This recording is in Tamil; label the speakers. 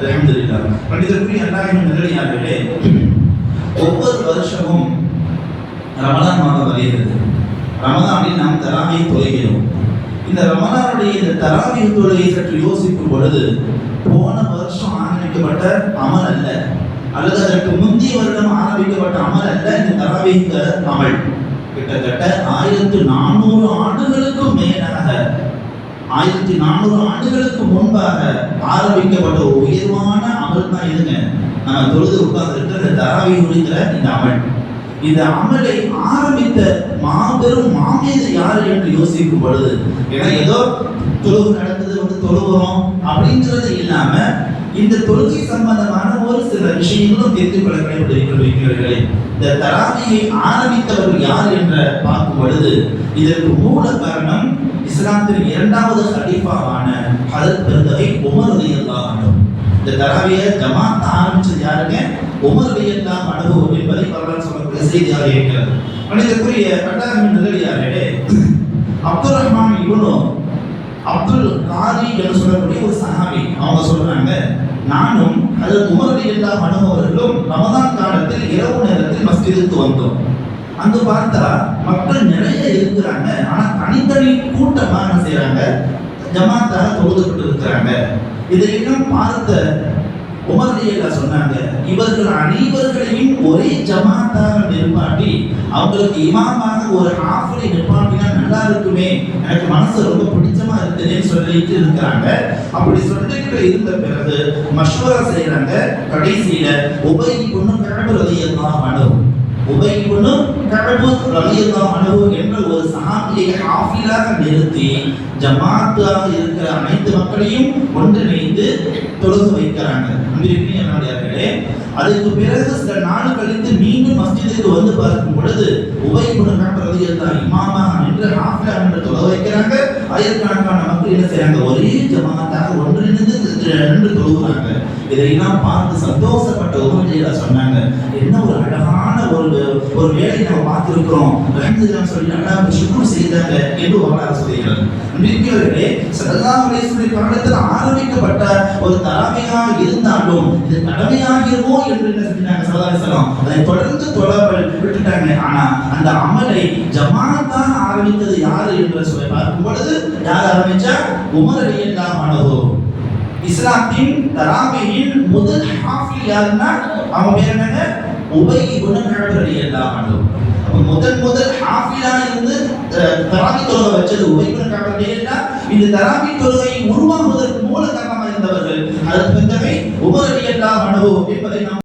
Speaker 1: அல்ஹம்துலில்லாஹ். மனிதருக்குரிய அல்லாஹ்வின் நல்லடியார்களே, ஒவ்வொரு வருஷமும் ரமலான் மாதம் வருகிறது. ரமலானில் நாம் தராவீஹ் தொழுகிறோம். இந்த ரமலானுடைய இந்த தராவீஹ் தொழுகையை சற்று யோசிக்கும் பொழுது, போன வருஷம் ஆரம்பிக்கப்பட்ட அமல் அல்ல, அல்லது அதற்கு முந்தைய வருடம் ஆரம்பிக்கப்பட்ட அமல் அல்ல இந்த தராவீஹ் அமல். கிட்டத்தட்ட 1400 ஆண்டுகளுக்கும் மேலாக 1400 ஆண்டுகளுக்கு முன்பாக ஆரம்பிக்கப்பட்ட ஒரு உயர்வான அமல் தான் இதுங்க. நம்ம தொழுது உட்கார்ந்துருக்கிற இந்த தராவீஹுங்கிற இந்த அமல். இந்த அமலை ஆரம்பித்த மாபெரும் மாமேதை யாரு என்று யோசிக்கும் பொழுது, ஏன்னா ஏதோ தொழுவு நடந்தது தொழுகிறோம் அப்படிங்கிறது இல்லாம இந்த தொழுகை சம்பந்தமான ஒரு சில விஷயங்களும் தெரிந்து கொள்ள கடைபிடிக்கிறீர்களே. இந்த தராவீஹை ஆரம்பித்தவர்கள் யார் என்று பார்க்கும் பொழுது, இதற்கு மூல காரணம் இஸ்லாத்தின் இரண்டாவது ஹலீஃபாவான ஹஜ்ரத் பெருந்தகை உமர் ரலியல்லாஹு அன்ஹு. இந்த தராவீஹை ஜமாத் ஆரம்பிச்சது யாருங்க? உமர் ரலியல்லாஹு அன்ஹு என்பதை வரலாறு சொல்லக்கூடிய செய்தியாக இருக்கிறது. மனிதருக்குரிய அல்லாஹ்வின் நல்லடியார்களே, அப்துல் ரஹ்மான் இப்னு அப்துல் காரி என்று சொல்லக்கூடிய ஒரு சஹாபி அவங்க சொல்றாங்க, நானும் ஹஜ்ரத் உமர் ரலியல்லாஹு அன்ஹு அவர்களும் ரமதான் காலத்தில் இரவு நேரத்தில் மஸ்ஜிதுக்கு வந்தோம். அங்கு பார்த்தா மக்கள் நிறைய இருக்கிறாங்க, ஆனா தனித்தனி கூட்டமா என்ன செய்யறாங்க, ஜமாத்தாக தொழுதுகிட்டு இருக்கிறாங்க. இதையெல்லாம் பார்த்த உமர் ரலியல்லாஹு சொன்னாங்க, இவர்கள் அனைவர்களையும் ஒரே ஜமாத்தாக நிற்பாட்டி அவங்களுக்கு இமாமாக ஒரு ஹாஃபலை நிற்பாட்டினா நல்லா இருக்குமே, எனக்கு மனசு ரொம்ப பிடிச்சமா இருக்குதுன்னு சொல்லிட்டு இருக்கிறாங்க. அப்படி சொல்லிட்டு இருந்த பிறகு மஷ்வரா செய்யறாங்க. கடைசியில உபை இப்னு கஅப் ரலியல்லாஹு அன்ஹு, உபை இப்னு கஅப் ரலியல்லாஹு அன்ஹு என்ற ஒரு சஹாபியை ஹாஃபிலாக நிறுத்தி ஜமாத்தாக இருக்கிற அனைத்து மக்களையும் ஒன்றிணைந்து தொழுக வைக்கிறாங்க. அன்பிற்குரியவர்களே, அதுக்கு பிறகு சில நாள் கழித்து மீண்டும் மஸ்ஜிதுக்கு வந்து பார்க்கும் பொழுது உபை இப்னு கஅப் ரலியல்லாஹு இமாமாக நின்று ஹாஃபிலா நின்று தொழுக வைக்கிறாங்க. ஆயிரக்கணக்கான மக்கள் என்ன செய்றாங்க, ஒரே ஜமாத்தாக ஒன்றிணைந்து நின்று தொழுகிறாங்க. இதையெல்லாம் பார்த்து சந்தோஷப்பட்ட உமர் ரலியல்லாஹு சொன்னாங்க, என்ன ஒரு அழகான ஒரு வேலை நம்ம பார்த்திருக்கிறோம், அல்ஹம்துலில்லாஹ் சொல்லி அல்லாஹ்வுக்கு ஷுக்ர் செய்தாங்க என்று வரலாறு சொல்கிறது. அன்பிற்குரியவர்களே, ஸல்லல்லாஹு அலைஹி வஸல்லம் காலத்தில் ஆரம்பிக்கப்பட்ட ஒரு தராவீஹாக இருந்தாலும் இது கடமையாகிறமோ என்று என்ன செஞ்சாங்க ஸல்லல்லாஹு அலைஹி வஸல்லம், அதை தொடர்ந்து தொழாமல் விட்டுட்டாங்க. ஆனா அந்த அமலை ஜமாத்தாக ஆரம்பித்தது யாரு என்று சொல்லி பார்க்கும் பொழுது யார் ஆரம்பிச்சா? உமர் ரலியல்லாஹு அன்ஹு. இஸ்லாத்தின் தராவீஹின் முதல் ஹாஃபில் யாருன்னா அவங்க பேர் என்னங்க? உபை இப்னு கஅப் ரலியல்லாஹு அன்ஹு. அப்ப முதல் ஹாஃபிலா இருந்து தராவீஹ் தொழுகை வச்சது உபை இப்னு கஅப் ரலியல்லாஹு. இந்த தராவீஹ் தொழுகை உருவாகுவதற்கு மூல காரணமாக இருந்தவர்கள் ஹஜ்ரத் பெருந்தகை உமர் ரலியல்லாஹு அன்ஹு என்பதை நாம்